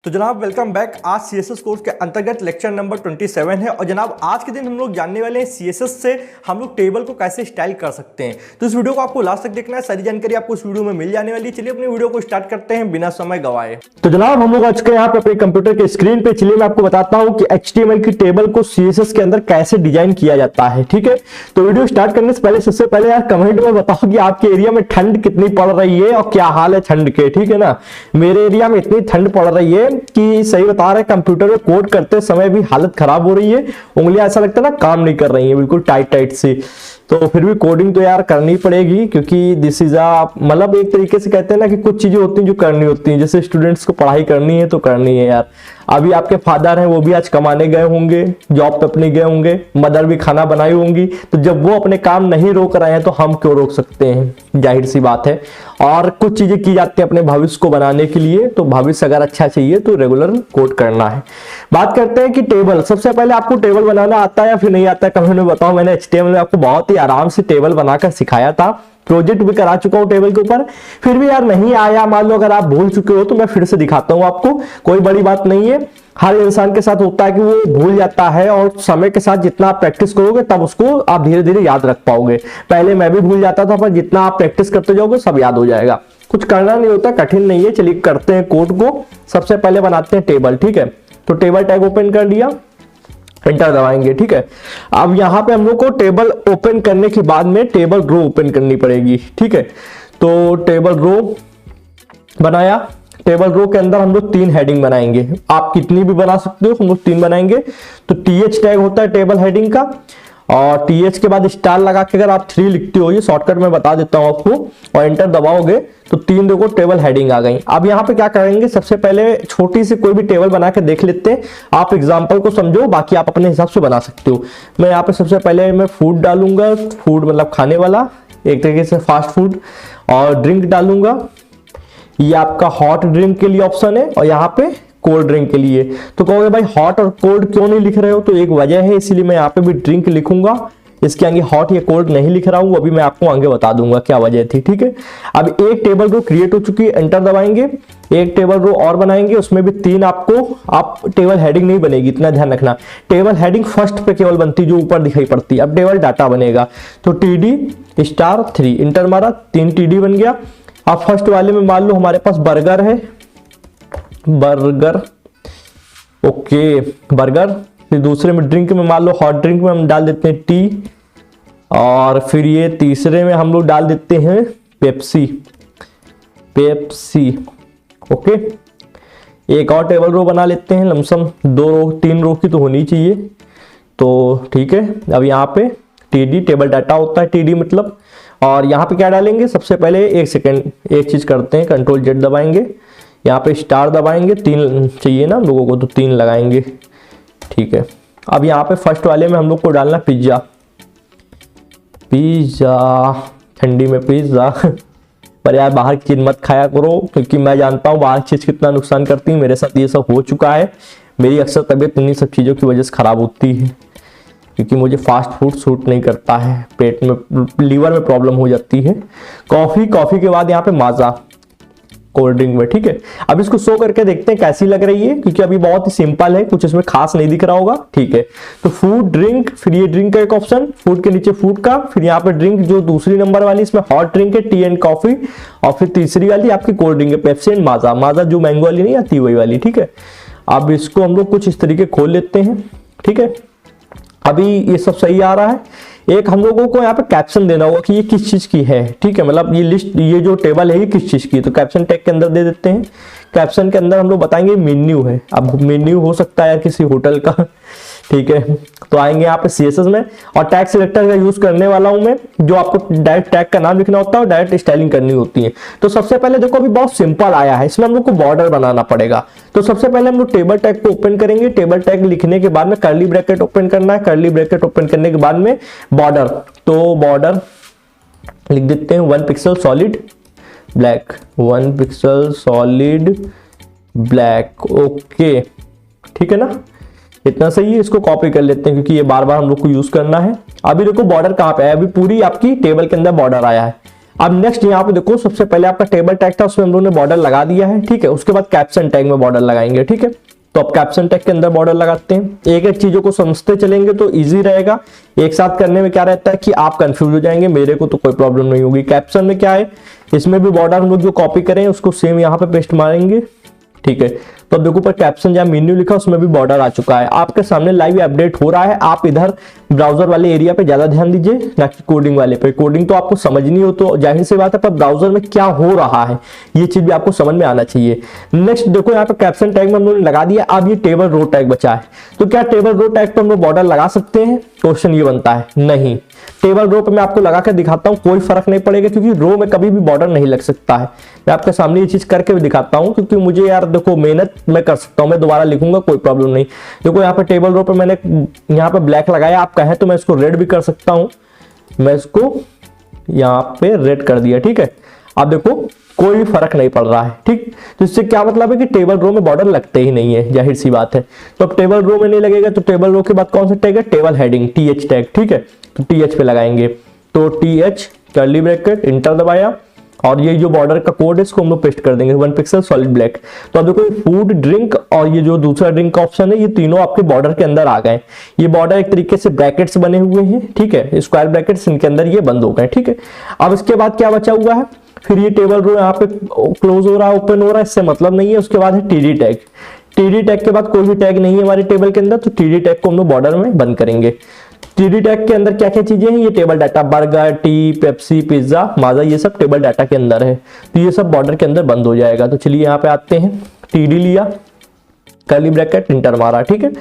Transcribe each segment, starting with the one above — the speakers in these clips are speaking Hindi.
तो जनाब वेलकम बैक। आज सीएसएस कोर्स के अंतर्गत लेक्चर नंबर 27 है और जनाब आज के दिन हम लोग जानने वाले हैं सीएसएस से हम लोग टेबल को कैसे स्टाइल कर सकते हैं। तो इस वीडियो को आपको लास्ट तक देखना है, सारी जानकारी आपको इस वीडियो में मिल जाने वाली है। चलिए अपनी वीडियो को स्टार्ट करते हैं बिना समय गवाए। तो जनाब हम लोग आज के यहाँ पे अपने कंप्यूटर के स्क्रीन पे चलिए मैं आपको बताता हूँ कि HTML की टेबल को सीएसएस के अंदर कैसे डिजाइन किया जाता है। ठीक है, तो वीडियो स्टार्ट करने से पहले सबसे पहले यार कमेंट में बताओ कि आपके एरिया में ठंड कितनी पड़ रही है और क्या हाल है ठंड के। ठीक है ना, मेरे एरिया में इतनी ठंड पड़ रही है कि सही बता रहे कंप्यूटर में कोड करते समय भी हालत खराब हो रही है, उंगलियां ऐसा लगता है ना काम नहीं कर रही है, बिल्कुल टाइट टाइट से। तो फिर भी कोडिंग तो यार करनी पड़ेगी क्योंकि दिस इज मतलब एक तरीके से कहते हैं ना कि कुछ चीजें होती हैं जो करनी होती हैं। जैसे स्टूडेंट्स को पढ़ाई करनी है तो करनी है यार। अभी आपके फादर हैं वो भी आज कमाने गए होंगे, जॉब पे अपने गए होंगे, मदर भी खाना बनाई होंगी, तो जब वो अपने काम नहीं रोक रहे हैं तो हम क्यों रोक सकते हैं, जाहिर सी बात है। और कुछ चीजें की जाती है अपने भविष्य को बनाने के लिए, तो भविष्य अगर अच्छा चाहिए तो रेगुलर कोड करना है। बात करते हैं कि टेबल, सबसे पहले आपको टेबल बनाना आता है या फिर नहीं आता है कमेंट में बताओ। मैंने HTML में आपको बहुत ही आराम से टेबल बनाकर सिखाया था, प्रोजेक्ट भी करा चुका हूं टेबल के ऊपर, फिर भी यार नहीं आया, मान लो अगर आप भूल चुके हो तो मैं फिर से दिखाता हूं आपको, कोई बड़ी बात नहीं है। हर इंसान के साथ होता है कि वो भूल जाता है और समय के साथ जितना आप प्रैक्टिस करोगे तब उसको आप धीरे धीरे याद रख पाओगे। पहले मैं भी भूल जाता था, पर जितना आप प्रैक्टिस करते जाओगे सब याद हो जाएगा, कुछ करना नहीं होता, कठिन नहीं है। चलिए करते हैं कोड को। सबसे पहले बनाते हैं टेबल। ठीक है, तो टेबल टैग ओपन कर लिया, एंटर दबाएंगे। ठीक है, अब यहाँ पे हम लोग को टेबल ओपन करने के बाद में टेबल रो ओपन करनी पड़ेगी। ठीक है, तो टेबल रो बनाया, टेबल रो के अंदर हम लोग 3 हेडिंग बनाएंगे, आप कितनी भी बना सकते हो, हम लोग 3 बनाएंगे। तो TH टैग होता है टेबल हेडिंग का, और TH के बाद स्टार लगा के अगर आप 3 लिखते हो, ये शॉर्टकट में बता देता हूं आपको, और एंटर दबाओगे तो 3 देखो टेबल हेडिंग आ गई। अब यहाँ पे क्या करेंगे, सबसे पहले छोटी सी कोई भी टेबल बना के देख लेते हैं। आप एग्जांपल को समझो, बाकी आप अपने हिसाब से बना सकते हो। मैं यहाँ पे सबसे पहले मैं फूड डालूंगा, फूड मतलब खाने वाला, एक तरीके से फास्ट फूड, और ड्रिंक डालूंगा, ये आपका हॉट ड्रिंक के लिए ऑप्शन है, और यहाँ पे कोल्ड ड्रिंक के लिए। तो कहोगे भाई हॉट और कोल्ड क्यों नहीं लिख रहे हो, तो एक वजह है, इसीलिए मैं यहाँ पे भी ड्रिंक लिखूंगा, इसके आगे हॉट या कोल्ड नहीं लिख रहा हूं, अभी मैं आपको आगे बता दूंगा क्या वजह थी। ठीक है, अब एक टेबल रो क्रिएट हो चुकी है, एंटर दबाएंगे, एक टेबल रो और बनाएंगे, उसमें भी 3 आपको, आप टेबल हेडिंग नहीं बनेगी, इतना ध्यान रखना, टेबल हेडिंग फर्स्ट पे केवल बनती जो ऊपर दिखाई पड़ती है। अब टेबल डाटा बनेगा, तो TD*3 इंटर मारा, 3 TD बन गया। अब फर्स्ट वाले में मान लो हमारे पास बर्गर है, बर्गर, ओके बर्गर। फिर दूसरे में ड्रिंक में मान लो हॉट ड्रिंक में हम डाल देते हैं टी, और फिर ये तीसरे में हम लोग डाल देते हैं पेप्सी, पेप्सी। ओके, एक और टेबल रो बना लेते हैं, लमसम 2 रो 3 रो की तो होनी चाहिए, तो ठीक है। अब यहाँ पे TD टेबल डाटा होता है, TD मतलब, और यहाँ पे क्या डालेंगे, सबसे पहले एक सेकेंड एक चीज करते हैं, Ctrl Z दबाएंगे, यहाँ पे स्टार दबाएंगे, 3 चाहिए ना हम लोगों को तो 3 लगाएंगे। ठीक है, अब यहाँ पे फर्स्ट वाले में हम लोग को डालना पिज्जा, पिज्जा, ठंडी में पिज्जा पर यार बाहर की चीज मत खाया करो, क्योंकि मैं जानता हूँ बाहर की चीज कितना नुकसान करती है, मेरे साथ ये सब हो चुका है। मेरी अक्सर तबीयत इन्हीं सब चीजों की वजह से खराब होती है, क्योंकि मुझे फास्ट फूड सूट नहीं करता है, पेट में, लीवर में प्रॉब्लम हो जाती है। कॉफी के बाद यहाँ पे माजा, कोल्ड ड्रिंक में। ठीक है, अब इसको शो करके देखते हैं कैसी लग रही है, क्योंकि अभी बहुत ही सिंपल है, कुछ इसमें खास नहीं दिख रहा होगा। ठीक है, तो फूड ड्रिंक, फिर ये ड्रिंक का एक ऑप्शन, फूड के नीचे फूड का, फिर यहाँ पे ड्रिंक जो दूसरी नंबर वाली, इसमें हॉट ड्रिंक है, टी एंड कॉफी, और फिर तीसरी वाली आपकी कोल्ड ड्रिंक है, पेप्सी एंड माजा, माजा जो मैंगो वाली नहीं आती वही वाली। ठीक है, अब इसको हम लोग कुछ इस तरीके खोल लेते हैं। ठीक है, अभी ये सब सही आ रहा है। एक हम लोगों को यहाँ पे कैप्शन देना होगा कि ये किस चीज की है। ठीक है, मतलब ये लिस्ट, ये जो टेबल है ये किस चीज की, तो कैप्शन टैग के अंदर दे देते हैं। कैप्शन के अंदर हम लोग बताएंगे मेन्यू है, अब मेन्यू हो सकता है यार किसी होटल का। ठीक है, तो आएंगे यहाँ पे CSS में, और टैग सिलेक्टर का यूज करने वाला हूं मैं, जो आपको डायरेक्ट टैग का नाम लिखना होता है और डायरेक्ट स्टाइलिंग करनी होती है। तो सबसे पहले देखो अभी बहुत सिंपल आया है, इसमें हम लोग को बॉर्डर बनाना पड़ेगा। तो सबसे पहले हम लोग टेबल टैग को ओपन करेंगे, टेबल टैग लिखने के बाद में कर्ली ब्रैकेट ओपन करना है, कर्ली ब्रैकेट ओपन करने के बाद में बॉर्डर, तो बॉर्डर लिख देते हैं 1 pixel solid black, 1 pixel solid black. Okay, ठीक है ना, इतना सही है। इसको कॉपी कर लेते हैं क्योंकि ये बार बार हम लोग को यूज करना है। अभी देखो बॉर्डर कहाँ पे है, अभी पूरी आपकी टेबल के अंदर बॉर्डर आया है। अब नेक्स्ट यहाँ पे देखो, सबसे पहले आपका टेबल टैग था उसमें हम लोगों ने बॉर्डर लगा दिया है, ठीक है। उसके बाद कैप्शन टैग में बॉर्डर लगाएंगे, ठीक है। तो अब कैप्शन टैग के अंदर बॉर्डर लगाते हैं। एक एक चीजों को समझते चलेंगे तो इजी रहेगा। एक साथ करने में क्या रहता है कि आप कंफ्यूज हो जाएंगे, मेरे को तो कोई प्रॉब्लम नहीं होगी। कैप्शन में क्या है, इसमें भी बॉर्डर हम लोग जो कॉपी करें उसको सेम यहाँ पे पेस्ट मारेंगे, ठीक है। तो अब देखो ऊपर कैप्शन जहाँ मेन्यू लिखा उसमें भी बॉर्डर आ चुका है। आपके सामने लाइव अपडेट हो रहा है। आप इधर ब्राउजर वाले एरिया पे ज्यादा ध्यान दीजिए, ना कि कोडिंग वाले पे। कोडिंग तो आपको समझनी हो तो जाहिर सी बात है, पर ब्राउजर में क्या हो रहा है ये चीज भी आपको समझ में आना चाहिए। नेक्स्ट देखो यहाँ पे कैप्शन टैग में हम लोगों ने लगा दिया। अब ये टेबल रो टैग बचा है, तो क्या टेबल रो टैग पर हम लोग बॉर्डर लगा सकते हैं? क्वेश्चन ये बनता है, नहीं। टेबल रो पे मैं आपको लगा कर दिखाता हूं, कोई फर्क नहीं पड़ेगा, क्योंकि रो में कभी भी बॉर्डर नहीं लग सकता है। मैं आपके सामने ये चीज करके भी दिखाता हूं, क्योंकि मुझे यार देखो मेहनत मैं कर सकता हूं, मैं दोबारा लिखूंगा कोई प्रॉब्लम नहीं। देखो यहाँ पे टेबल रो पे मैंने यहाँ पे ब्लैक लगाया, आप कहें तो मैं इसको रेड भी कर सकता हूं। मैं इसको यहाँ पे रेड कर दिया, ठीक है। अब देखो कोई भी फर्क नहीं पड़ रहा है, ठीक। तो इससे क्या मतलब है कि टेबल रो में बॉर्डर लगते ही नहीं है, जाहिर सी बात है। तो अब टेबल रो में नहीं लगेगा तो टेबल रो के बाद कौन सा टैग है? टेबल हेडिंग, TH टैग, ठीक है। तो TH पे लगाएंगे, तो TH कर्ली ब्रैकेट, इंटर दबाया, और ये जो बॉर्डर का कोड है इसको हम लोग पेस्ट कर देंगे 1 पिक्सल सॉलिड ब्लैक। तो अब देखो फूड, ड्रिंक और ये जो दूसरा ड्रिंक का ऑप्शन है, ये तीनों आपके बॉर्डर के अंदर आ गए। ये बॉर्डर एक तरीके से ब्रैकेट्स बने हुए हैं, ठीक है, स्क्वायर ब्रैकेट्स, इनके अंदर ये बंद हो गए, ठीक है। अब इसके बाद क्या बचा हुआ है? फिर ये टेबल रो यहाँ पे क्लोज हो रहा है, ओपन हो रहा है, इससे मतलब नहीं है। उसके बाद है TD टैग। TD टैग के बाद कोई भी टैग नहीं है हमारे टेबल के अंदर, तो TD टैग को हम लोग बॉर्डर में बंद करेंगे। TD टैग के अंदर क्या क्या चीजें हैं? ये table data, burger, tea, Pepsi, pizza, Maaza, ये सब टेबल डाटा के अंदर है, तो ये सब बॉर्डर के अंदर बंद हो जाएगा। तो चलिए यहाँ पे आते हैं, TD लिया, कर्ली ब्रैकेट, इंटर मारा, ठीक है।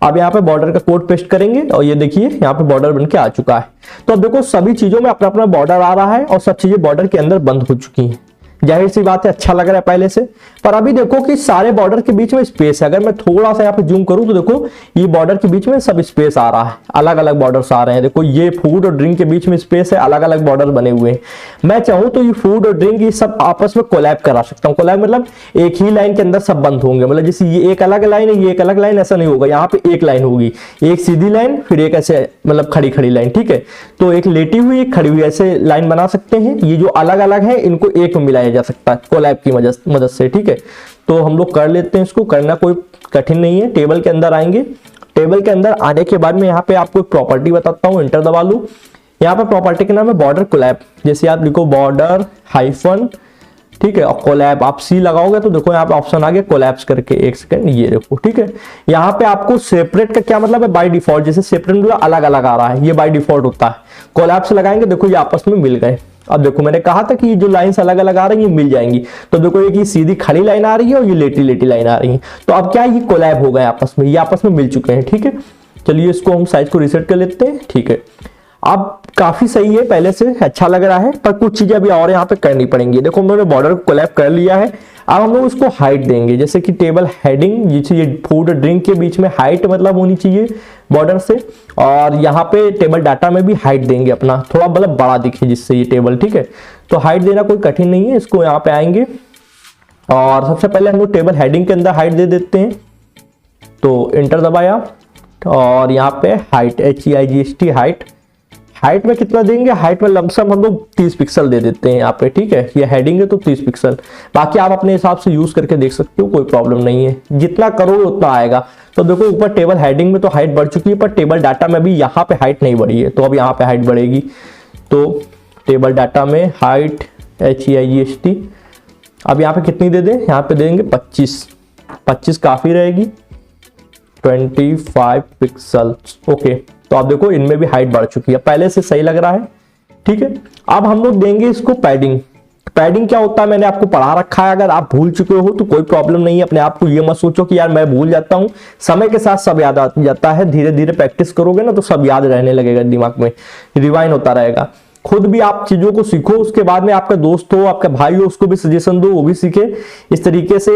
अब यहाँ पे बॉर्डर का कोड पेस्ट करेंगे और ये देखिए यहाँ पे बॉर्डर बन के आ चुका है। तो अब देखो सभी चीजों में अपना अपना बॉर्डर आ रहा है और सब चीजें बॉर्डर के अंदर बंद हो चुकी हैं। जाहिर सी बात है, अच्छा लग रहा है पहले से। पर अभी देखो कि सारे बॉर्डर के बीच में स्पेस है। अगर मैं थोड़ा सा यहाँ पे जूम करूं तो देखो ये बॉर्डर के बीच में सब स्पेस आ रहा है, अलग अलग बॉर्डर्स आ रहे हैं। देखो ये फूड और ड्रिंक के बीच में स्पेस है, अलग अलग बॉर्डर बने हुए हैं। मैं चाहूं तो ये फूड और ड्रिंक ये सब आपस में कोलैब करा सकता हूँ। कोलैब मतलब एक ही लाइन के अंदर सब बंद होंगे, मतलब जैसे ये एक अलग लाइन है, ये एक अलग लाइन, ऐसा नहीं होगा। यहाँ पे एक लाइन होगी, एक सीधी लाइन, फिर एक ऐसे मतलब खड़ी खड़ी लाइन, ठीक है। तो एक लेटी हुई, एक खड़ी हुई, ऐसे लाइन बना सकते हैं। ये जो अलग अलग है इनको एक में मिलाया जा सकता है कोलैब की मदद से, ठीक है। तो हम लोग कर लेते हैं, इसको करना कोई कठिन नहीं है। टेबल के अंदर आएंगे, टेबल के अंदर आने के बाद में यहाँ पे आपको एक प्रॉपर्टी बताता हूँ, इंटर दबा लूं। यहाँ पे प्रॉपर्टी का नाम है बॉर्डर कोलैब। जैसे आप लिखो बॉर्डर हाइफन, ठीक है, और कोलैब आप C लगाओगे तो देखो यहाँ पे ऑप्शन आ गया कोलैप्स करके। एक सेकंड, ये देखो, ठीक है। यहाँ पे आपको सेपरेट का क्या मतलब है? बाय डिफॉल्ट, जैसे सेपरेट मतलब अलग अलग आ रहा है, ये बाय डिफॉल्ट होता है। कोलैप्स लगाएंगे, देखो ये आपस में मिल गए। अब देखो मैंने कहा था कि ये जो लाइंस अलग अलग आ रही है मिल जाएंगी, तो देखो एक ये सीधी खड़ी लाइन आ रही है और ये लेटी लेटी लाइन आ रही है। तो अब क्या ये कोलैब हो गए आपस में, ये आपस में मिल चुके हैं, ठीक है। चलिए इसको हम साइज को रिसेट कर लेते हैं, ठीक है। अब काफी सही है, पहले से अच्छा लग रहा है, पर कुछ चीजें अभी और यहाँ पे करनी पड़ेंगी। देखो हम लोगों ने बॉर्डर को कोलैब कर लिया है। अब हम लोग इसको हाइट देंगे, जैसे कि टेबल हेडिंग, ये फूड और ड्रिंक के बीच में हाइट मतलब होनी चाहिए बॉर्डर से, और यहाँ पे टेबल डाटा में भी हाइट देंगे अपना, थोड़ा मतलब बड़ा दिखे जिससे ये टेबल, ठीक है। तो हाइट देना कोई कठिन नहीं है। इसको यहाँ पे आएंगे और सबसे पहले हम लोग टेबल हेडिंग के अंदर हाइट दे देते हैं, तो इंटर दबाया और यहाँ पे हाइट, HEIGHT हाइट। हाइट में कितना देंगे? हाइट में लमसम हम लोग 30 पिक्सल दे देते हैं यहाँ पे, ठीक है। ये हेडिंग है तो 30 पिक्सल, बाकी आप अपने हिसाब से यूज करके देख सकते हो, कोई प्रॉब्लम नहीं है। जितना करोगे उतना आएगा। तो देखो ऊपर टेबल हेडिंग में तो हाइट बढ़ चुकी है, पर टेबल डाटा में भी यहाँ पे हाइट नहीं बढ़ी है, तो अब यहाँ पे हाइट बढ़ेगी। तो टेबल डाटा में हाइट HEIGHT, अब यहाँ पे कितनी दे दें? यहाँ पे देंगे 25 काफी रहेगी, 25 पिक्सल, ओके। तो आप देखो इनमें भी हाइट बढ़ चुकी है, पहले से सही लग रहा है, ठीक है। अब हम लोग देंगे इसको पैडिंग। पैडिंग क्या होता है मैंने आपको पढ़ा रखा है, अगर आप भूल चुके हो तो कोई प्रॉब्लम नहीं है। अपने आप को ये मत सोचो कि यार मैं भूल जाता हूं, समय के साथ सब याद आ जाता है। धीरे धीरे प्रैक्टिस करोगे ना तो सब याद रहने लगेगा, दिमाग में रिवाइंड होता रहेगा। खुद भी आप चीजों को सीखो, उसके बाद में आपका दोस्त हो, आपका भाई हो, उसको भी सजेशन दो, वो भी सीखे। इस तरीके से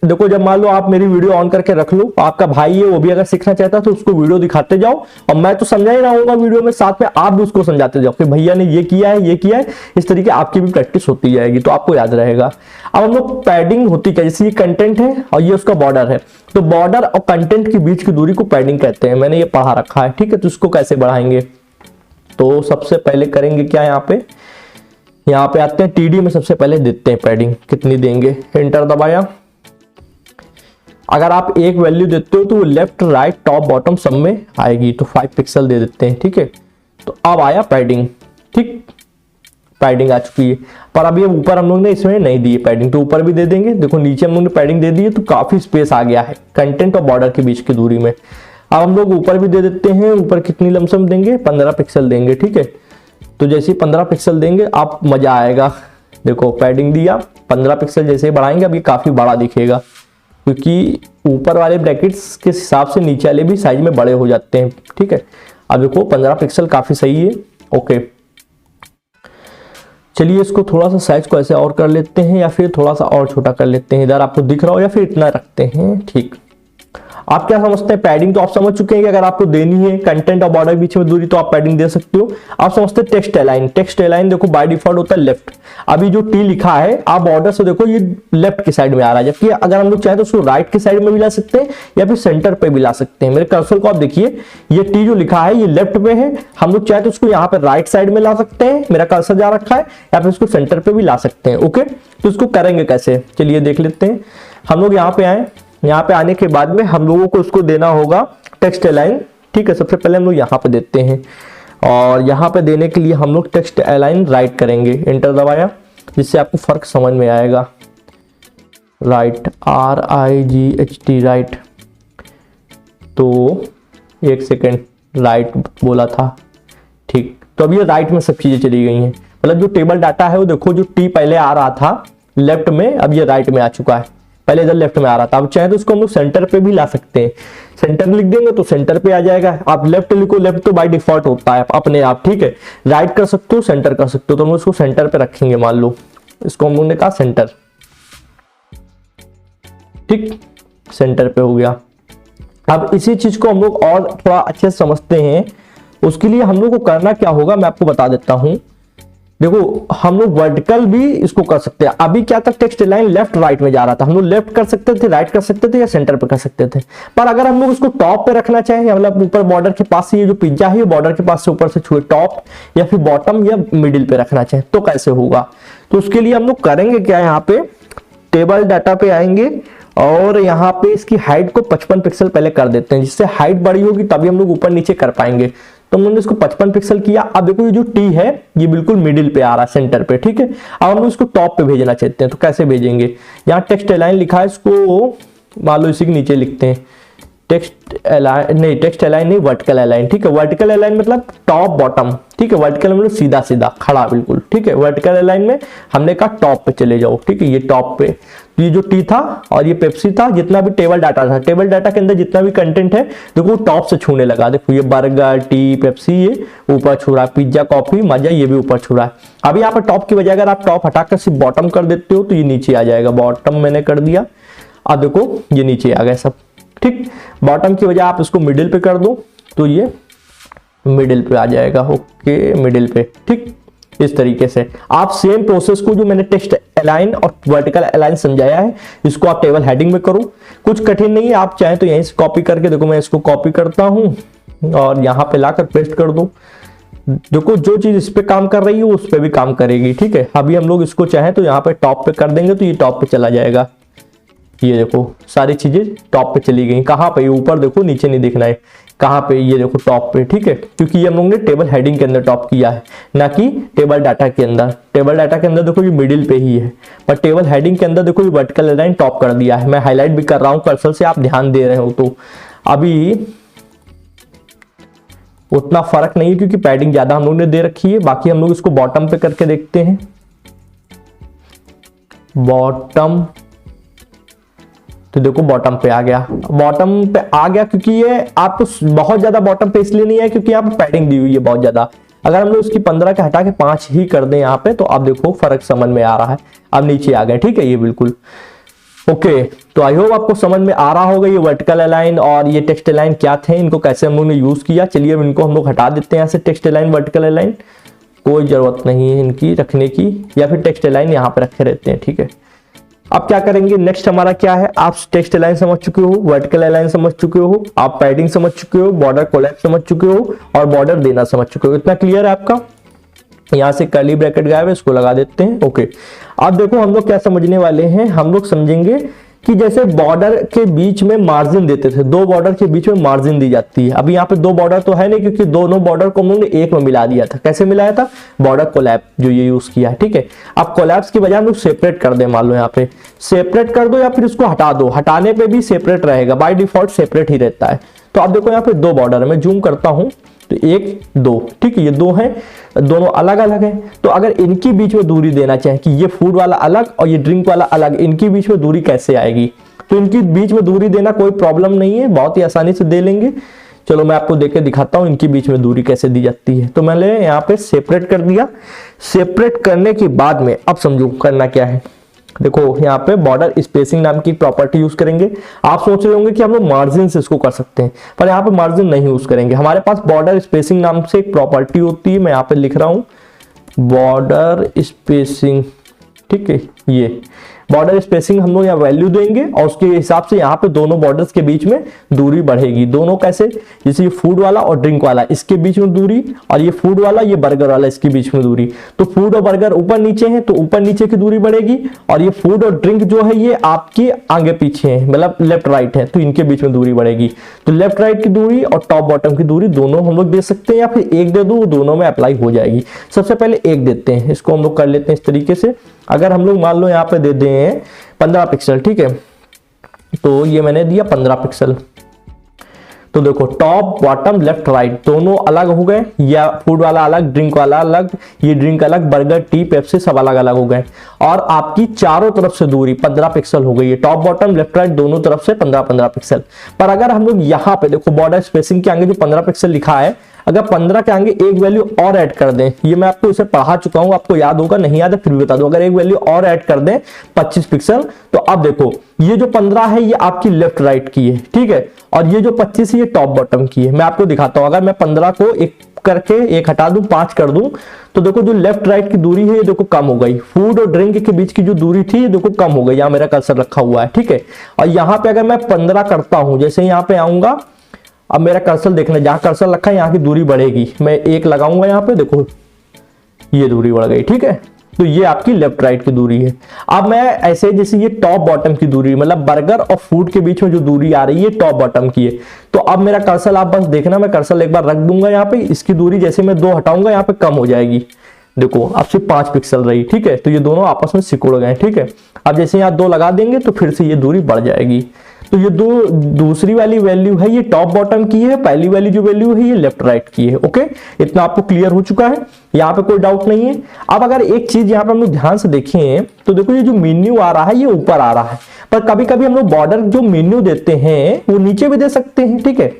देखो, जब मान लो आप मेरी वीडियो ऑन करके रख लो, आपका भाई है वो भी अगर सीखना चाहता है तो उसको वीडियो दिखाते जाओ, और मैं तो समझा ही रहूंगा वीडियो में, साथ में आप भी उसको समझाते जाओ कि भैया ने ये किया है, ये किया है। इस तरीके आपकी भी प्रैक्टिस होती जाएगी तो आपको याद रहेगा। अब हम लोग पैडिंग होती क्या, जैसे ये कंटेंट है और ये उसका बॉर्डर है, तो बॉर्डर और कंटेंट के बीच की दूरी को पैडिंग कहते हैं, मैंने ये पढ़ा रखा है, ठीक है। तो इसको कैसे बढ़ाएंगे? तो सबसे पहले करेंगे क्या, यहाँ पे यहाँ पे आते हैं टीडी में, सबसे पहले देते हैं पैडिंग कितनी देंगे, एंटर दबाया। अगर आप एक वैल्यू देते हो तो वो लेफ्ट राइट टॉप बॉटम सब में आएगी, तो 5 पिक्सल दे देते हैं, ठीक है। तो अब आया पैडिंग, ठीक, पैडिंग आ चुकी है। पर अभी ऊपर हम लोग ने इसमें नहीं दी है पैडिंग, तो ऊपर भी दे देंगे। देखो नीचे हम लोग ने पैडिंग दे दी है, तो काफी स्पेस आ गया है कंटेंट और बॉर्डर के बीच की दूरी में। अब हम लोग ऊपर भी दे देते हैं, ऊपर कितनी लमसम देंगे, 15 पिक्सल देंगे, ठीक है। तो जैसे 15 पिक्सल देंगे आप मजा आएगा। देखो पैडिंग दिया, 15 पिक्सल जैसे ही बढ़ाएंगे अब ये काफी बड़ा दिखेगा, क्योंकि ऊपर वाले ब्रैकेट्स के हिसाब से नीचे वाले भी साइज में बड़े हो जाते हैं, ठीक है। अब देखो 15 पिक्सल काफी सही है, ओके। चलिए इसको थोड़ा सा साइज को ऐसे और कर लेते हैं, या फिर थोड़ा सा और छोटा कर लेते हैं, इधर आपको दिख रहा हो, या फिर इतना रखते हैं, ठीक। आप क्या समझते हैं, पैडिंग तो आप समझ चुके हैं कि अगर आपको देनी है कंटेंट और बॉर्डर के बीच में दूरी तो आप पैडिंग दे सकते हो। आप समझते हैं टेक्स्ट अलाइन, टेक्स्ट अलाइन देखो बाय डिफॉल्ट होता है लेफ्ट। अभी जो टी लिखा है आप बॉर्डर से देखो ये लेफ्ट की साइड में आ रहा है, जबकि अगर हम लोग चाहें तो उसको राइट की साइड में भी ला सकते हैं या फिर सेंटर पे भी ला सकते हैं। मेरे कर्सर को आप देखिए, ये टी जो लिखा है ये लेफ्ट पे है, हम लोग चाहे तो उसको यहाँ पे राइट साइड में ला सकते हैं, मेरा कर्सर जा रखा है, या फिर उसको सेंटर पे भी ला सकते हैं, ओके। तो इसको करेंगे कैसे, चलिए देख लेते हैं। हम लोग यहाँ पे आए, यहाँ पे आने के बाद में हम लोगों को उसको देना होगा टेक्स्ट अलाइन, ठीक है। सबसे पहले हम लोग यहाँ पे देते हैं, और यहाँ पे देने के लिए हम लोग टेक्स्ट अलाइन राइट करेंगे, एंटर दबाया, जिससे आपको फर्क समझ में आएगा। Right, RIGHT right. तो एक सेकेंड, राइट बोला था, ठीक। तो अब ये राइट में सब चीजें चली गई हैं, मतलब जो टेबल डाटा है वो देखो, जो टी पहले आ रहा था लेफ्ट में अब ये राइट में आ चुका है, पहले इधर लेफ्ट में आ रहा था। अब चाहे तो उसको हम लोग सेंटर पे भी ला सकते हैं, सेंटर लिख देंगे तो सेंटर पे आ जाएगा। आप लेफ्ट लिखो, लेफ्ट तो बाय डिफॉल्ट होता है अपने आप, ठीक है। राइट कर सकते हो, सेंटर कर सकते हो, तो हम उसको सेंटर पे रखेंगे, मान लो इसको हम लोग ने कहा सेंटर, ठीक, सेंटर पे हो गया। अब इसी चीज को हम लोग और थोड़ा अच्छे से समझते हैं, उसके लिए हम लोग को करना क्या होगा मैं आपको बता देता हूं। देखो हम लोग वर्टिकल भी इसको कर सकते हैं। अभी क्या था, टेक्स्ट लाइन लेफ्ट राइट में जा रहा था, हम लोग लेफ्ट कर सकते थे, राइट कर सकते थे, या सेंटर पे कर सकते थे। पर अगर हम लोग इसको टॉप पे रखना चाहें, मतलब ऊपर बॉर्डर के पास से, ये जो पिज्जा है बॉर्डर के पास से ऊपर से छुए, टॉप या फिर बॉटम या मिडिल पे रखना चाहें तो कैसे होगा। तो उसके लिए हम लोग करेंगे क्या, यहाँ पे टेबल डाटा पे आएंगे और यहाँ पे इसकी हाइट को 55 पिक्सल पहले कर देते हैं, जिससे हाइट बड़ी होगी तभी हम लोग ऊपर नीचे कर पाएंगे। तो हमने इसको 55 पिक्सल किया। अब देखो ये जो टी है ये बिल्कुल मिडिल पे आ रहा है, सेंटर पे, ठीक है। अब हम लोग इसको टॉप पे भेजना चाहते हैं, तो कैसे भेजेंगे, यहाँ टेक्स्ट अलाइन लिखा है, इसको मान लो इसी के नीचे लिखते हैं, टेक्स्ट अलाइन नहीं, टेक्स्ट अलाइन नहीं, वर्टिकल अलाइन, ठीक है। वर्टिकल अलाइन मतलब टॉप बॉटम, ठीक है। वर्टिकल मतलब सीधा सीधा खड़ा बिल्कुल, ठीक है। वर्टिकल अलाइन में हमने कहा टॉप पे चले जाओ, ठीक है, ये टॉप पे। तो ये जो टी था और ये पेप्सी था, जितना भी टेबल डाटा था, टेबल डाटा के अंदर जितना भी कंटेंट है देखो टॉप से छूने लगा। देखो ये बर्गर, टी, पेप्सी ये ऊपर छू रहा है, पिज्जा, कॉफी, मजा ये भी ऊपर छू रहा है। अब यहाँ पर टॉप की बजाय अगर आप टॉप हटाकर सिर्फ बॉटम कर देते हो तो ये नीचे आ जाएगा। बॉटम मैंने कर दिया, अब देखो ये नीचे आ गया सब, ठीक। बॉटम की वजह आप इसको मिडिल पे कर दो तो ये मिडिल पे आ जाएगा, ओके, मिडिल पे, ठीक। इस तरीके से आप सेम प्रोसेस को जो मैंने टेक्स्ट अलाइन और वर्टिकल अलाइन समझाया है इसको आप टेबल हेडिंग में करो। कुछ कठिन नहीं है, आप चाहें तो यहीं से कॉपी करके देखो, मैं इसको कॉपी करता हूं और यहाँ पे लाकर पेस्ट कर दो। देखो जो चीज इस पे काम कर रही है उस पे भी काम करेगी, ठीक है। अभी हम लोग इसको चाहें तो यहाँ पे टॉप पे कर देंगे तो ये टॉप पे चला जाएगा। ये देखो सारी चीजें टॉप पे चली गई। कहाँ पे, ऊपर देखो, नीचे नहीं दिखना है, कहाँ पे, ये देखो टॉप पे, ठीक है। क्योंकि ये हम लोग ने टेबल हेडिंग के अंदर टॉप किया है, ना कि टेबल डाटा के अंदर। टेबल डाटा के अंदर देखो ये मिडिल पे ही है, पर टेबल हेडिंग के अंदर देखो ये वर्टिकल अलाइन टॉप कर दिया है। मैं हाईलाइट भी कर रहा हूँ कर्सर से, आप ध्यान दे रहे हो तो। अभी उतना फर्क नहीं है क्योंकि पैडिंग ज्यादा हम लोग ने दे रखी है। बाकी हम लोग इसको बॉटम पे करके देखते हैं। बॉटम, तो देखो बॉटम पे आ गया, बॉटम पे आ गया क्योंकि ये आपको बहुत ज्यादा बॉटम पे इसलिए नहीं है क्योंकि यहाँ पे पैडिंग दी हुई है बहुत ज्यादा। अगर हम लोग इसकी 15 के हटा के 5 ही कर दें यहाँ पे तो आप देखो फर्क समझ में आ रहा है। अब नीचे आ गए, ठीक है, ये बिल्कुल ओके। तो आई होप आपको समझ में आ रहा होगा ये वर्टिकल अलाइन और ये टेक्स्ट अलाइन क्या थे, इनको कैसे हम लोग ने यूज किया। चलिए अब इनको हम लोग हटा देते हैं यहाँ से, टेक्स्ट अलाइन वर्टिकल अलाइन कोई जरूरत नहीं है इनकी रखने की, या फिर टेक्स्ट अलाइन यहाँ पे रखे रहते हैं, ठीक है। अब क्या करेंगे, नेक्स्ट हमारा क्या है, आप टेक्स्ट अलाइन समझ चुके हो, वर्टिकल अलाइन समझ चुके हो, आप पैडिंग समझ चुके हो, बॉर्डर कोलैप्स समझ चुके हो और बॉर्डर देना समझ चुके हो। इतना क्लियर है आपका। यहाँ से कर्ली ब्रैकेट गायब है, इसको लगा देते हैं। ओके, अब देखो हम लोग क्या समझने वाले हैं, हम लोग समझेंगे कि जैसे बॉर्डर के बीच में मार्जिन देते थे, दो बॉर्डर के बीच में मार्जिन दी जाती है। अभी यहाँ पे दो बॉर्डर तो है नहीं, क्योंकि दोनों बॉर्डर को हम लोग ने एक में मिला दिया था। कैसे मिलाया था? बॉर्डर कोलैप जो ये यूज किया है, ठीक है। अब कोलैप्स की बजाय हम लोग सेपरेट कर दें, मान लो यहाँ पे सेपरेट कर दो या फिर इसको हटा दो, हटाने पे भी सेपरेट रहेगा, बाय डिफॉल्ट सेपरेट ही रहता है। तो अब देखो यहाँ पे दो बॉर्डर है, मैं जूम करता हूं तो 1 2, ठीक है, ये दो हैं, दोनों अलग अलग हैं। तो अगर इनकी बीच में दूरी देना चाहे कि ये फूड वाला अलग और ये ड्रिंक वाला अलग, इनकी बीच में दूरी कैसे आएगी? तो इनकी बीच में दूरी देना कोई प्रॉब्लम नहीं है, बहुत ही आसानी से दे लेंगे। चलो मैं आपको देके दिखाता हूं इनकी बीच में दूरी कैसे दी जाती है। तो मैंने यहाँ पे सेपरेट कर दिया। सेपरेट करने के बाद में अब समझो करना क्या है। देखो यहाँ पे बॉर्डर स्पेसिंग नाम की प्रॉपर्टी यूज करेंगे। आप सोच रहे होंगे कि हम लोग मार्जिन से इसको कर सकते हैं, पर यहाँ पे मार्जिन नहीं यूज करेंगे। हमारे पास बॉर्डर स्पेसिंग नाम से एक प्रॉपर्टी होती है, मैं यहाँ पे लिख रहा हूँ बॉर्डर स्पेसिंग, ठीक है। ये बॉर्डर स्पेसिंग हम लोग यहाँ वैल्यू देंगे और उसके हिसाब से यहाँ पे दोनों बॉर्डर्स के बीच में दूरी बढ़ेगी। दोनों कैसे? जैसे ये फूड वाला और ड्रिंक वाला, इसके बीच में दूरी, और ये फूड वाला ये बर्गर वाला, इसके बीच में दूरी। तो फूड और बर्गर ऊपर नीचे है तो ऊपर नीचे की दूरी बढ़ेगी, और ये फूड और ड्रिंक जो है ये आपके आगे पीछे है, मतलब लेफ्ट राइट है, तो इनके बीच में दूरी बढ़ेगी। तो लेफ्ट राइट की दूरी और टॉप बॉटम की दूरी दोनों हम लोग दे सकते हैं, या फिर एक दे दो, दोनों में अप्लाई हो जाएगी। सबसे पहले एक देते हैं, इसको हम लोग कर लेते हैं इस तरीके से। अगर हम लोग मान लो यहाँ पे दे दें 15 पिक्सल, ठीक है, तो ये मैंने दिया 15 पिक्सल। तो देखो टॉप बॉटम लेफ्ट राइट दोनों अलग हो गए, या फूड वाला अलग, ड्रिंक वाला अलग, ये ड्रिंक अलग, बर्गर टी पेप्सी सब अलग अलग हो गए। और आपकी चारों तरफ से दूरी 15 पिक्सल हो गई है, टॉप बॉटम लेफ्ट राइट दोनों तरफ से 15-15 पिक्सल। पर अगर हम लोग यहाँ पे देखो बॉर्डर स्पेसिंग के आगे जो 15 पिक्सल लिखा है, अगर 15 के आगे एक वैल्यू और ऐड कर दें, ये मैं आपको इसे पढ़ा चुका हूं, आपको याद होगा, नहीं याद है फिर भी बता दो। अगर एक वैल्यू और ऐड कर दें 25 पिक्सल, तो अब देखो ये जो 15 है ये आपकी लेफ्ट राइट की है, ठीक है, और ये जो 25 है ये टॉप बॉटम की है। मैं आपको दिखाता हूं, अगर मैं 15 को एक करके एक हटा दूं 5 कर दूं, तो देखो जो लेफ्ट राइट की दूरी है ये देखो कम हो गई। फूड और ड्रिंक के बीच की जो दूरी थी ये देखो कम हो गई, यहाँ मेरा कर्सर रखा हुआ है, ठीक है। और यहाँ पे अगर मैं 15 करता हूं, जैसे यहाँ पे आऊंगा, अब मेरा कर्सर देखना, जहां कर्सर रखा है यहाँ की दूरी बढ़ेगी। मैं 1 लगाऊंगा यहाँ पे, देखो ये दूरी बढ़ गई, ठीक है। तो ये आपकी लेफ्ट राइट की दूरी है। अब मैं ऐसे जैसे ये टॉप बॉटम की दूरी, मतलब बर्गर और फूड के बीच में जो दूरी आ रही है टॉप बॉटम की है। तो अब मेरा कर्सर आप बस देखना, मैं कर्सर एक बार रख दूंगा यहाँ पे, इसकी दूरी जैसे मैं 2 हटाऊंगा यहाँ पे कम हो जाएगी। देखो अब सिर्फ 5 पिक्सल रही, ठीक है। तो ये दोनों आपस में सिकुड़ गए, ठीक है। अब जैसे यहाँ 2 लगा देंगे तो फिर से ये दूरी बढ़ जाएगी। तो ये दूसरी वाली वैल्यू है ये टॉप बॉटम की है, पहली वाली जो वैल्यू है ये लेफ्ट राइट की है। ओके, इतना आपको क्लियर हो चुका है, यहाँ पे कोई डाउट नहीं है। अब अगर एक चीज यहाँ पे हम लोग ध्यान से देखें तो देखो ये जो मेन्यू आ रहा है ये ऊपर आ रहा है, पर कभी कभी हम लोग बॉर्डर जो मेन्यू देते हैं वो नीचे भी दे सकते हैं, ठीक है।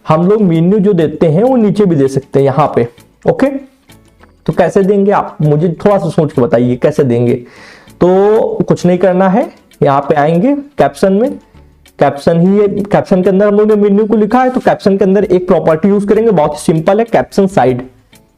हम लोग मेन्यू जो देते हैं वो नीचे भी दे सकते हैं यहाँ पे। ओके, तो कैसे देंगे आप मुझे थोड़ा सा सोच के बताइए कैसे देंगे। तो कुछ नहीं करना है, यहाँ पे आएंगे कैप्शन में, कैप्शन ही है, कैप्शन के अंदर हम लोग ने मेन्यू को लिखा है, तो कैप्शन के अंदर एक प्रॉपर्टी यूज करेंगे, बहुत ही सिंपल है, कैप्शन साइड।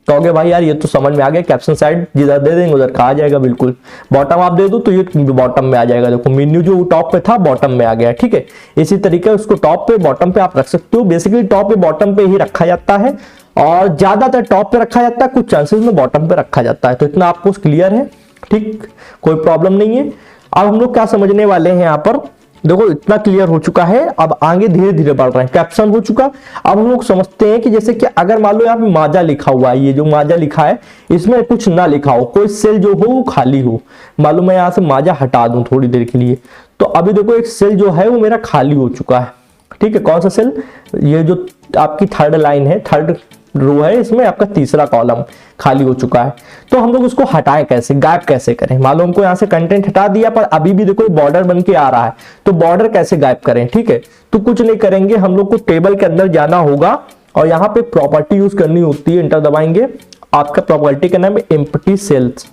कहोगे भाई यार ये तो समझ में आ गया, कैप्शन साइड जिधर दे देंगे उधर कहा जाएगा, बिल्कुल। बॉटम आप दे दो तो ये बॉटम में आ जाएगा, देखो मेन्यू जो टॉप पे था बॉटम में आ गया, ठीक है। इसी तरीके उसको टॉप पे बॉटम पे आप रख सकते हो। बेसिकली टॉप पे बॉटम पे ही रखा जाता है, और ज्यादातर टॉप पे रखा जाता है, कुछ चांसेस में बॉटम पे रखा जाता है। तो इतना आपको क्लियर है, ठीक, कोई प्रॉब्लम नहीं है। अब हम लोग क्या समझने वाले हैं यहाँ पर, देखो इतना क्लियर हो चुका है। अब आगे धीरे धीरे बढ़ रहे हैं, कैप्शन हो चुका। अब हम लोग समझते हैं कि जैसे कि अगर मान लो यहाँ पे माजा लिखा हुआ है, ये जो माजा लिखा है इसमें कुछ ना लिखा हो, कोई सेल जो हो वो खाली हो। मान लो मैं यहाँ से माजा हटा दूं थोड़ी देर के लिए, तो अभी देखो एक सेल जो है वो मेरा खाली हो चुका है, ठीक है। कौन सा सेल? ये जो आपकी थर्ड लाइन है, थर्ड रो है, इसमें आपका तीसरा कॉलम खाली हो चुका है। तो हम लोग उसको हटाएं कैसे, गायब कैसे करें। मान लो हमको यहाँ से कंटेंट हटा दिया, पर अभी भी देखो बॉर्डर बन के आ रहा है, तो बॉर्डर कैसे गायब करें, ठीक है। तो कुछ नहीं करेंगे, हम लोग को टेबल के अंदर जाना होगा और यहाँ पे प्रॉपर्टी यूज करनी होती है, एंटर दबाएंगे। आपका प्रॉपर्टी का नाम है एम्प्टी सेल्स,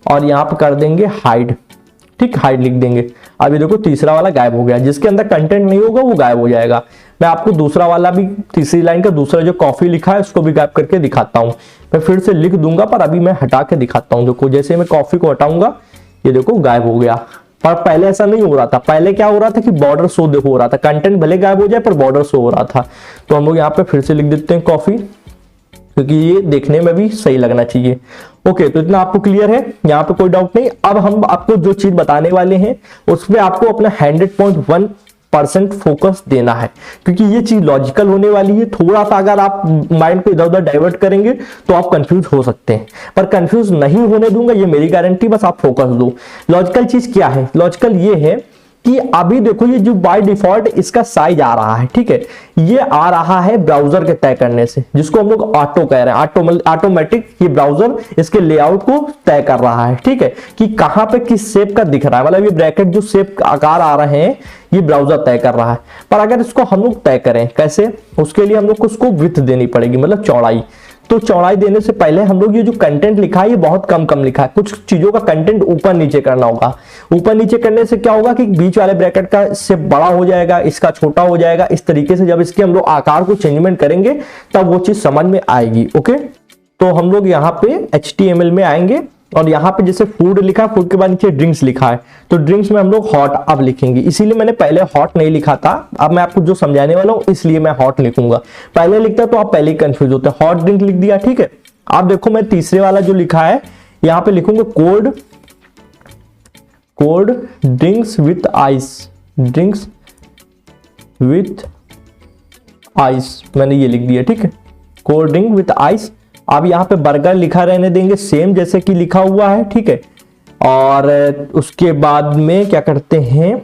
और यहाँ पे कर देंगे हाइड, ठीक, हाइड लिख देंगे। अभी देखो तीसरा वाला गायब हो गया, जिसके अंदर कंटेंट नहीं होगा वो गायब हो जाएगा। मैं आपको दूसरा वाला भी, तीसरी लाइन का दूसरा जो कॉफी लिखा है उसको भी गायब करके दिखाता हूं। मैं फिर से लिख दूंगा, पर अभी मैं हटा के दिखाता हूं। देखो जैसे मैं कॉफी को हटाऊंगा ये देखो गायब हो गया, पर पहले ऐसा नहीं हो रहा था। पहले क्या हो रहा था कि बॉर्डर शो देखो हो रहा था, कंटेंट भले गायब हो जाए पर बॉर्डर शो हो रहा था। तो हम लोग यहाँ पे फिर से लिख देते हैं कॉफी, क्योंकि ये देखने में भी सही लगना चाहिए। ओके, तो इतना आपको क्लियर है, यहाँ पे कोई डाउट नहीं। अब हम आपको जो चीज बताने वाले हैं उसमें आपको अपना 100.1% फोकस देना है, क्योंकि ये चीज लॉजिकल होने वाली है। थोड़ा सा अगर आप माइंड को इधर उधर डाइवर्ट करेंगे तो आप कंफ्यूज हो सकते हैं, पर कंफ्यूज नहीं होने दूंगा, ये मेरी गारंटी। बस आप फोकस दो। लॉजिकल चीज क्या है? लॉजिकल ये है कि अभी देखो ये जो बाय डिफॉल्ट इसका साइज आ रहा है, ठीक है, ये आ रहा है ब्राउजर के तय करने से, जिसको हम लोग ऑटो कह रहे हैं, ऑटोमेटिक ये ब्राउजर इसके लेआउट को तय कर रहा है, ठीक है, कि कहां पे किस शेप का दिख रहा है, मतलब ये ब्रैकेट जो शेप आकार आ रहे हैं ये ब्राउजर तय कर रहा है। पर अगर इसको हम लोग तय करें कैसे, उसके लिए हम लोग को उसको विड्थ देनी पड़ेगी, मतलब चौड़ाई। तो चौड़ाई देने से पहले हम लोग ये जो कंटेंट लिखा है ये बहुत कम लिखा है, कुछ चीजों का कंटेंट ऊपर नीचे करना होगा। ऊपर नीचे करने से क्या होगा कि बीच वाले ब्रैकेट का इससे बड़ा हो जाएगा, इसका छोटा हो जाएगा। इस तरीके से जब इसके हम लोग आकार को चेंजमेंट करेंगे तब वो चीज समझ में आएगी। ओके, तो हम लोग यहाँ पे HTML में आएंगे और यहाँ पे जैसे फूड लिखा है, फूड के बाद नीचे ड्रिंक्स लिखा है, तो ड्रिंक्स में हम लोग हॉट अब लिखेंगे। इसीलिए मैंने पहले हॉट नहीं लिखा था, अब मैं आपको जो समझाने वाला हूँ इसलिए मैं हॉट लिखूंगा। पहले लिखता तो आप पहले ही कंफ्यूज होते। हॉट ड्रिंक लिख दिया, ठीक है। आप देखो मैं तीसरे वाला जो लिखा है यहाँ पे लिखूंगा cold drinks with ice, drinks with ice, मैंने ये लिख दिया, ठीक है, कोल्ड ड्रिंक विथ आइस। अब यहाँ पे बर्गर लिखा रहने देंगे सेम जैसे कि लिखा हुआ है, ठीक है। और उसके बाद में क्या करते हैं,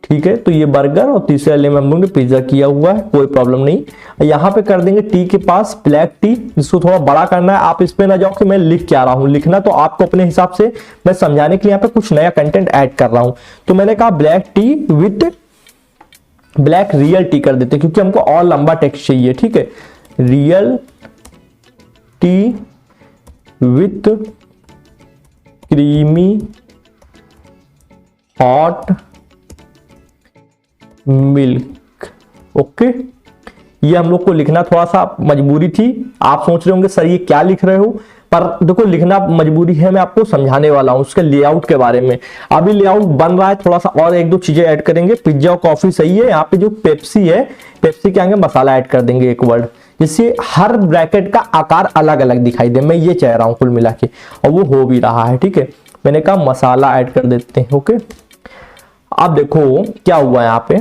ठीक है, तो ये बर्गर और तीसरे वाले में हम लोग ने पिज्जा किया हुआ है, कोई प्रॉब्लम नहीं। यहाँ पे कर देंगे टी के पास ब्लैक टी, इसको थोड़ा बड़ा करना है। आप इस पे ना जाओ कि मैं लिख क्या रहा हूँ, लिखना तो आपको अपने हिसाब से, मैं समझाने के लिए यहाँ पे कुछ नया कंटेंट ऐड कर रहा हूँ। तो मैंने कहा black T with black real T कर देते, क्योंकि हमको और लंबा टेक्स्ट चाहिए, ठीक है। Real tea with creamy hot milk. Okay, ये हम लोग को लिखना थोड़ा सा मजबूरी थी। आप सोच रहे होंगे सर ये क्या लिख रहे हो, पर देखो लिखना मजबूरी है, मैं आपको समझाने वाला हूं उसके लेआउट के बारे में। अभी लेआउट बन रहा है, थोड़ा सा और एक दो चीजें ऐड करेंगे। पिज्जा और कॉफी सही है। यहाँ पे जो पेप्सी है, पेप्सी के आगे मसाला ऐड कर देंगे एक वर्ड, जिससे हर ब्रैकेट का आकार अलग अलग दिखाई दे। मैं ये चाह रहा हूं कुल मिला के, और वो हो भी रहा है, ठीक है। मैंने कहा मसाला ऐड कर देते हैं। ओके, अब देखो क्या हुआ यहाँ पे,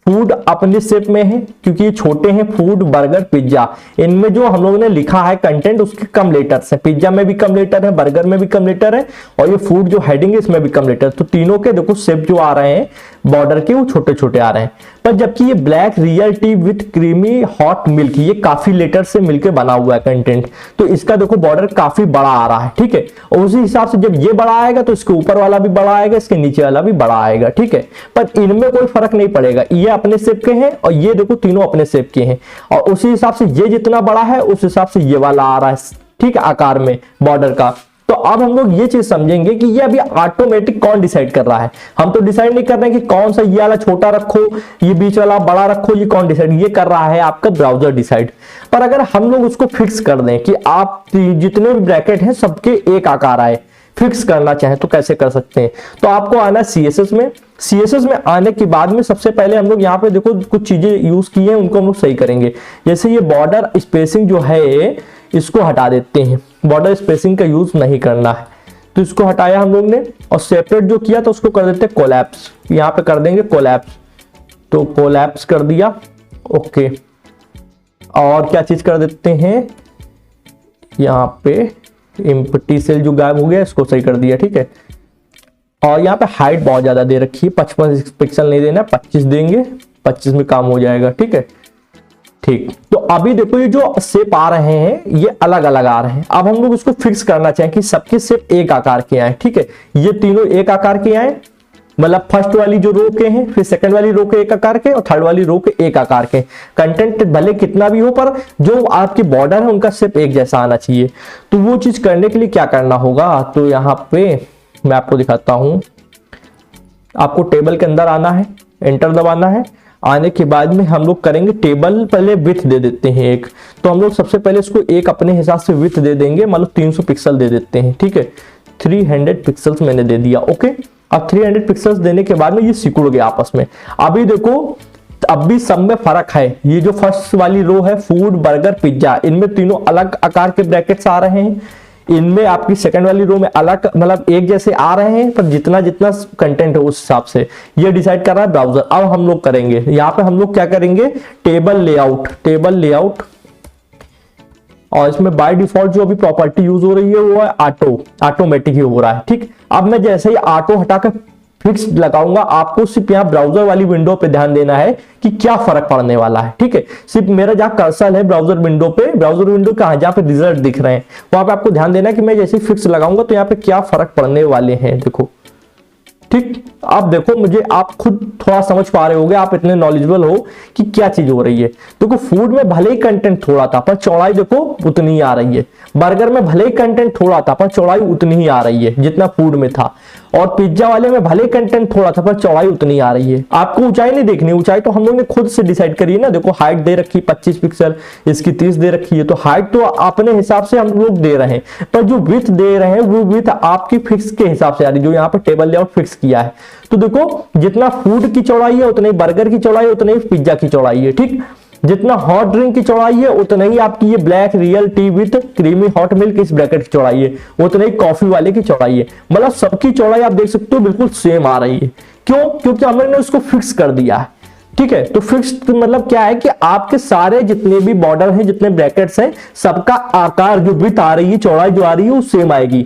फूड अपने शेप में है क्योंकि ये छोटे हैं, फूड बर्गर पिज्जा, इनमें जो हम लोगों ने लिखा है कंटेंट उसके कम लेटर्स हैं। पिज्जा में भी कम लेटर है, बर्गर में भी कम लेटर है, और ये फूड जो हेडिंग है इसमें भी कम लेटर। तो तीनों के देखो शेप जो आ रहे हैं बॉर्डर के, वो छोटे छोटे आ रहे हैं। पर जबकि ये black real tea with creamy hot milk, ये काफी लेटर से मिलकर बना हुआ है कंटेंट, तो इसका देखो बॉर्डर काफी बड़ा आ रहा है, ठीक है। और उसी हिसाब से जब ये बड़ा आएगा तो इसके ऊपर वाला भी बड़ा आएगा, इसके नीचे वाला भी बड़ा आएगा, ठीक है। पर इनमें कोई फर्क नहीं पड़ेगा, ये अपने शेप के हैं और ये देखो तीनों अपने शेप के हैं, और उसी हिसाब से ये जितना बड़ा है उस हिसाब से ये वाला आ रहा है, ठीक है, आकार में बॉर्डर का। तो अब हम लोग ये चीज समझेंगे कि ये अभी ऑटोमेटिक कौन डिसाइड कर रहा है। हम तो डिसाइड नहीं कर रहे हैं कि कौन सा ये वाला छोटा रखो, ये बीच वाला बड़ा रखो, ये कौन डिसाइड, ये कर रहा है आपका ब्राउजर डिसाइड। पर अगर हम लोग उसको फिक्स कर दें कि आप जितने भी ब्रैकेट हैं सबके एक आकार आए, फिक्स करना चाहें तो कैसे कर सकते हैं। तो आपको आना CSS में। CSS में आने के बाद में सबसे पहले हम लोग यहाँ पे देखो कुछ चीजें यूज की हैं, उनको हम लोग सही करेंगे। जैसे ये बॉर्डर स्पेसिंग जो है इसको हटा देते हैं, बॉर्डर स्पेसिंग का यूज नहीं करना है, तो इसको हटाया हम लोग ने। और सेपरेट जो किया तो उसको कर देते हैं कोलैप्स, यहाँ पे कर देंगे कोलैप्स, तो कोलैप्स कर दिया। ओके, और क्या चीज कर देते हैं, यहाँ पे एम्प्टी सेल जो गायब हो गया इसको सही कर दिया, ठीक है। और यहाँ पे हाइट बहुत ज्यादा दे रखी है, 55 पिक्सल नहीं देना, 25 देंगे, 25 में काम हो जाएगा, ठीक है, ठीक। तो अभी देखो ये जो शेप आ रहे हैं ये अलग अलग आ रहे हैं। अब हम लोग उसको फिक्स करना चाहें कि सबके शेप एक आकार के आए, ठीक है। ये तीनों एक आकार के आए, मतलब फर्स्ट वाली जो रो के हैं, फिर सेकंड वाली रो के एक आकार के, और थर्ड वाली रो के एक आकार के। कंटेंट भले कितना भी हो पर जो आपकी बॉर्डर है उनका शेप एक जैसा आना चाहिए। तो वो चीज करने के लिए क्या करना होगा, तो यहाँ पे मैं आपको दिखाता हूं। आपको टेबल के अंदर आना है, एंटर दबाना है। आने के बाद में हम लोग करेंगे टेबल, पहले विड्थ दे देते हैं एक, तो हम लोग सबसे पहले इसको एक अपने हिसाब से विड्थ दे देंगे, मतलब 300 पिक्सल दे देते हैं, ठीक है। 300 पिक्सल्स मैंने दे दिया। ओके, अब 300 पिक्सल्स देने के बाद में ये सिकुड़ गया आपस में। अभी देखो अब भी सब में फर्क है। ये जो फर्स्ट वाली रो है फूड, बर्गर, पिज्जा, इनमें तीनों अलग आकार के ब्रैकेट्स आ रहे हैं। इनमें आपकी सेकंड वाली रो में अलग मतलब एक जैसे आ रहे हैं, पर जितना जितना कंटेंट है उस हिसाब से ये डिसाइड कर रहा है ब्राउजर। अब हम लोग करेंगे यहाँ पे, हम लोग क्या करेंगे, टेबल लेआउट, और इसमें बाय डिफॉल्ट जो अभी प्रॉपर्टी यूज हो रही है वो है ऑटोमेटिक ही हो रहा है। ठीक, अब मैं जैसे ही ऑटो हटाकर फिक्स लगाऊंगा, आपको सिर्फ यहाँ ब्राउजर वाली विंडो पे ध्यान देना है कि क्या फर्क पड़ने वाला है। ठीक है, सिर्फ मेरा जहाँ कर्सर है ब्राउजर विंडो पे, ब्राउजर विंडो कहाँ, जहाँ पे रिजल्ट दिख रहे हैं वहां पे आपको ध्यान देना है कि मैं जैसे फिक्स लगाऊंगा तो यहाँ पे क्या फर्क पड़ने वाले हैं। देखो, ठीक, अब देखो मुझे आप खुद थोड़ा समझ पा रहे होगे, आप इतने नॉलेजेबल हो कि क्या चीज हो रही है। देखो फूड में भले ही कंटेंट थोड़ा था पर चौड़ाई देखो उतनी ही आ रही है। बर्गर में भले ही कंटेंट थोड़ा था पर चौड़ाई उतनी ही आ रही है जितना फूड में था। और पिज्जा वाले में भले कंटेंट थोड़ा था पर चौड़ाई उतनी आ रही है। आपको ऊंचाई नहीं देखनी, ऊंचाई तो हम लोग ने खुद से डिसाइड करी है ना। देखो हाइट दे रखी 25 पिक्सल, इसकी 30 दे रखी है, तो हाइट तो अपने हिसाब से हम लोग दे रहे हैं, पर जो विड्थ दे रहे हैं वो विड्थ आपकी फिक्स के हिसाब से आ रही है, जो यहाँ पे टेबल लेआउट फिक्स किया है। तो देखो जितना फूड की चौड़ाई है उतनी बर्गर की चौड़ाई, उतनी पिज्जा की चौड़ाई है। ठीक, जितना हॉट ड्रिंक की चौड़ाई है उतना ही आपकी ये black real T with creamy hot milk इस ब्रैकेट की चौड़ाई है, उतना ही कॉफी वाले की चौड़ाई है। मतलब सबकी चौड़ाई आप देख सकते हो बिल्कुल सेम आ रही है। क्यों? क्योंकि हमने उसको फिक्स कर दिया है। ठीक है, तो फिक्स मतलब क्या है कि आपके सारे जितने भी बॉर्डर हैं, जितने ब्रैकेट्स हैं, सबका आकार जो विड्थ आ रही है, चौड़ाई जो आ रही है वो सेम आएगी।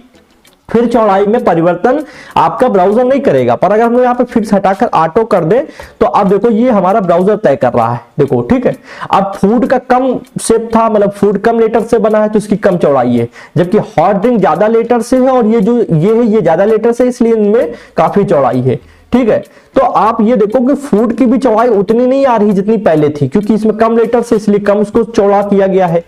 फिर चौड़ाई में परिवर्तन आपका ब्राउजर नहीं करेगा। पर अगर हम लोग यहाँ पे फिक्स हटाकर ऑटो कर दें तो अब देखो ये हमारा ब्राउजर तय कर रहा है। देखो ठीक है, अब फूड का कम शेप था, मतलब फूड कम लेटर से बना है तो इसकी कम चौड़ाई है, जबकि हॉट ड्रिंक ज्यादा लेटर से है और ये जो ये है ये ज्यादा लेटर से, इसलिए इनमें काफी चौड़ाई है। ठीक है, तो आप ये देखो कि फूड की भी चौड़ाई उतनी नहीं आ रही जितनी पहले थी, क्योंकि इसमें कम लेटर से इसलिए कम उसको चौड़ा किया गया है,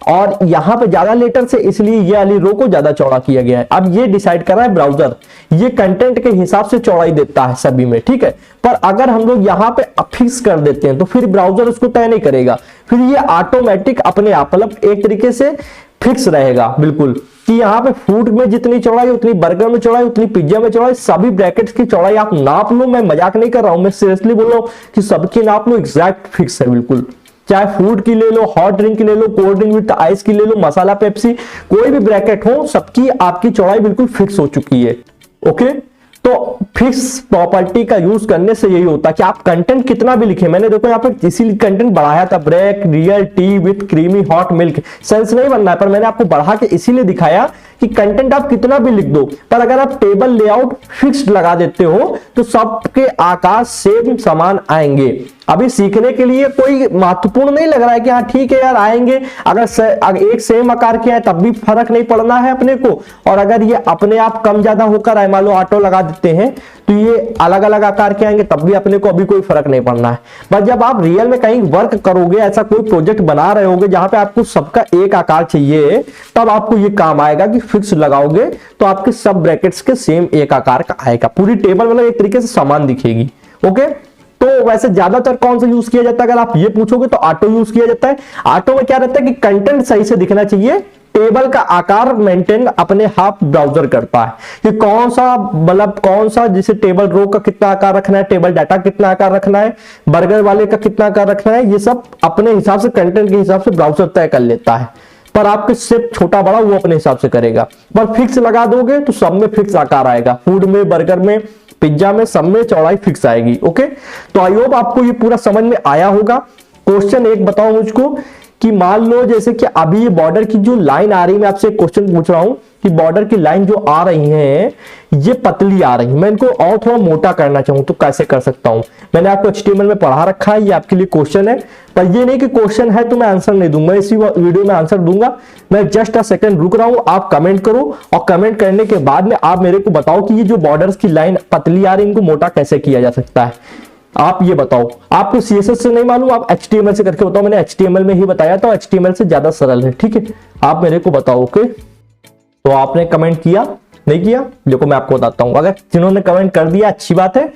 और यहां पे ज्यादा लेटर से इसलिए ये वाली रो को ज्यादा चौड़ा किया गया है। अब ये डिसाइड कर रहा है ब्राउजर, ये कंटेंट के हिसाब से चौड़ाई देता है सभी में। ठीक है, पर अगर हम लोग यहां पे फिक्स कर देते हैं तो फिर ब्राउजर उसको तय नहीं करेगा, फिर ये ऑटोमेटिक अपने आप मतलब एक तरीके से फिक्स रहेगा बिल्कुल, कि यहाँ पे फूड में जितनी चौड़ाई उतनी बर्गर में चौड़ाई उतनी पिज्जा में चौड़ाई, सभी ब्रैकेट्स की चौड़ाई आप नाप लो। मैं मजाक नहीं कर रहा हूं, मैं सीरियसली बोल रहा हूं कि सबकी नाप लो, एग्जैक्ट फिक्स है बिल्कुल। चाहे फूड की ले लो, हॉट ड्रिंक की ले लो, कोल्ड ड्रिंक विद आइस की ले लो, मसाला पेप्सी, कोई भी ब्रैकेट हो, सबकी आपकी चौड़ाई बिल्कुल फिक्स हो चुकी है। ओके, तो फिक्स प्रॉपर्टी का यूज करने से यही होता है कि आप कंटेंट कितना भी लिखे, मैंने देखो यहाँ पर इसीलिए कंटेंट बढ़ाया था, break real tea with creamy hot milk, sense नहीं बनना है, पर मैंने आपको बढ़ा के इसीलिए दिखाया कि कंटेंट आप कितना भी लिख दो, पर अगर आप टेबल लेआउट फिक्स्ड लगा देते हो तो सबके आकार सेम समान आएंगे। अभी सीखने के लिए कोई महत्वपूर्ण नहीं लग रहा है कि हाँ ठीक है यार आएंगे, अगर एक सेम आकार के है तब भी फर्क नहीं पड़ना है अपने को, और अगर ये अपने आप कम ज्यादा होकर आए, मान लो ऑटो लगा देते हैं तो ये अलग अलग आकार के आएंगे तब भी अपने को अभी कोई फर्क नहीं पड़ना है। पर जब आप रियल में कहीं वर्क करोगे, ऐसा कोई प्रोजेक्ट बना रहे होगे जहां पे आपको सबका एक आकार चाहिए, तब आपको ये काम आएगा कि फिक्स लगाओगे तो आपके सब ब्रैकेट्स के सेम एक आकार का आएगा, पूरी टेबल मतलब एक तरीके से समान दिखेगी। ओके, तो वैसे ज्यादातर कौन सा यूज किया जाता है, अगर आप ये पूछोगे तो ऑटो यूज किया जाता है। ऑटो में क्या रहता है कि कंटेंट सही से दिखना चाहिए, टेबल का आकार मेंटेन अपने आप ब्राउजर करता है कि कौन सा मतलब कौन सा, जैसे टेबल रो का कितना आकार रखना है, टेबल डाटा कितना आकार रखना है, बर्गर वाले का कितना आकार रखना है, ये सब अपने हिसाब से कंटेंट के हिसाब से ब्राउजर तय कर लेता है। पर आपके शेप छोटा बड़ा वो अपने हिसाब से करेगा। पर फिक्स लगा दोगे तो सब में फिक्स आकार आएगा, फूड में, बर्गर में, पिज्जा में, सब में चौड़ाई फिक्स आएगी। ओके, तो आई होप आपको ये पूरा समझ में आया होगा। क्वेश्चन एक बताओ मुझको कि मान लो जैसे कि अभी ये बॉर्डर की जो लाइन आ रही है, मैं आपसे एक क्वेश्चन पूछ रहा हूं कि बॉर्डर की लाइन जो आ रही है ये पतली आ रही है, मैं इनको और थोड़ा मोटा करना चाहूं तो कैसे कर सकता हूं। मैंने आपको HTML में पढ़ा रखा है, ये आपके लिए क्वेश्चन है, पर ये नहीं कि क्वेश्चन है तो मैं आंसर नहीं दूंगा, इसी वीडियो में आंसर दूंगा। मैं जस्ट अ सेकंड रुक रहा हूं, आप कमेंट करो और कमेंट करने के बाद में आप मेरे को बताओ कि ये जो बॉर्डर्स की लाइन पतली आ रही है इनको मोटा कैसे किया जा सकता है। आप ये बताओ, आपको CSS से नहीं मालूम, आप HTML से करके बताओ। मैंने HTML में ही बताया था, HTML से ज्यादा सरल है। ठीक है, आप मेरे को बताओ। ओके, तो आपने कमेंट किया नहीं किया, देखो मैं आपको बताता हूं। अगर जिन्होंने कमेंट कर दिया अच्छी बात है,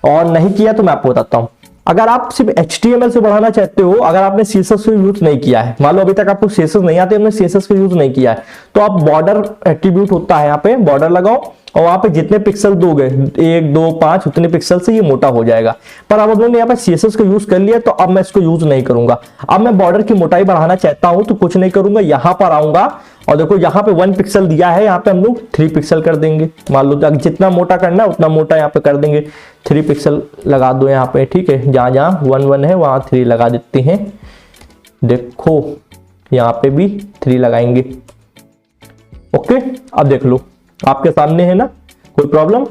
और नहीं किया तो मैं आपको बताता हूं। अगर आप सिर्फ HTML से बढ़ाना चाहते हो, अगर आपने CSS का यूज नहीं किया है, मान लो अभी तक आपको CSS नहीं आते, हमने CSS का यूज नहीं किया है, तो आप बॉर्डर एट्रीब्यूट होता है यहाँ पे, बॉर्डर लगाओ, और वहां पे जितने पिक्सल दोगे 1 2 5 उतने पिक्सल से ये मोटा हो जाएगा। पर अब हमने यहाँ पे CSS का यूज कर लिया तो अब मैं इसको यूज नहीं करूंगा। अब मैं बॉर्डर की मोटाई बढ़ाना चाहता हूं तो कुछ नहीं करूंगा, यहां पर आऊंगा और देखो यहाँ पे 1 पिक्सल दिया है, यहाँ पे हम लोग 3 पिक्सल कर देंगे। मान लो जितना मोटा करना है उतना मोटा यहाँ पे कर देंगे, 3 पिक्सल लगा दो यहाँ पे, ठीक है। जहां जहां 1 1 है वहां 3 लगा देते हैं। देखो यहाँ पे भी 3 लगाएंगे। ओके, अब देख लो आपके सामने है ना, कोई प्रॉब्लम,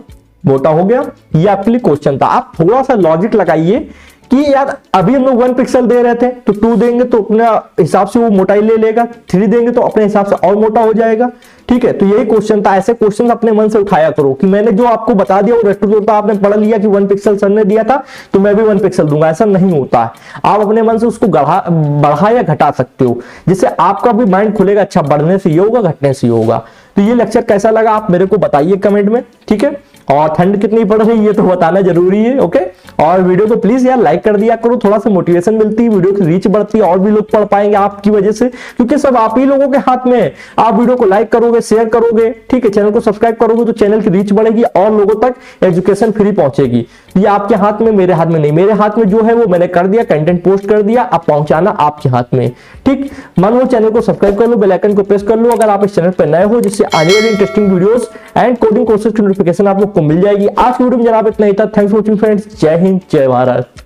मोटा हो गया। ये आपके लिए क्वेश्चन था। आप थोड़ा सा लॉजिक लगाइए कि यार अभी हम लोग 1 पिक्सल दे रहे थे तो 2 देंगे तो अपने हिसाब से वो मोटाई ले लेगा, 3 देंगे तो अपने हिसाब से और मोटा हो जाएगा, ठीक है। तो यही क्वेश्चन था। ऐसे क्वेश्चन अपने मन से उठाया करो कि मैंने जो आपको बता दिया वो रेस्टोरेंट होता, आपने पढ़ लिया कि 1 पिक्सल सर ने दिया था तो मैं भी 1 पिक्सल दूंगा, ऐसा नहीं होता है। आप अपने मन से उसको बढ़ा या घटा सकते हो, जिससे आपका भी माइंड खुलेगा। अच्छा, बढ़ने से ये होगा, घटने से ये होगा। तो ये लेक्चर कैसा लगा आप मेरे को बताइए कमेंट में, ठीक है। और ठंड कितनी पड़ रही है ये तो बताना जरूरी है, ओके। और वीडियो को प्लीज यार लाइक कर दिया करो, थोड़ा सा मोटिवेशन मिलती है, वीडियो की रीच बढ़ती है और भी लोग पढ़ पाएंगे आपकी वजह से, क्योंकि सब आप ही लोगों के हाथ में है। आप वीडियो को लाइक करोगे, शेयर करोगे, ठीक है, चैनल को सब्सक्राइब करोगे तो चैनल की रीच बढ़ेगी और लोगों तक एजुकेशन फ्री पहुंचेगी। ये आपके हाथ में, मेरे हाथ में नहीं। मेरे हाथ में जो है वो मैंने कर दिया, कंटेंट पोस्ट कर दिया, अब पहुंचाना आपके हाथ में, ठीक। मान लो चैनल को सब्सक्राइब कर लो, बेल आइकन को प्रेस कर लो अगर आप इस चैनल पर नए हो, जिससे आने वाली interesting videos and coding courses की नोटिफिकेशन आप लोग को मिल जाएगी। आज की वीडियो में जनाब इतना ही था। Thanks for watching friends. जय हिंद, जय भारत।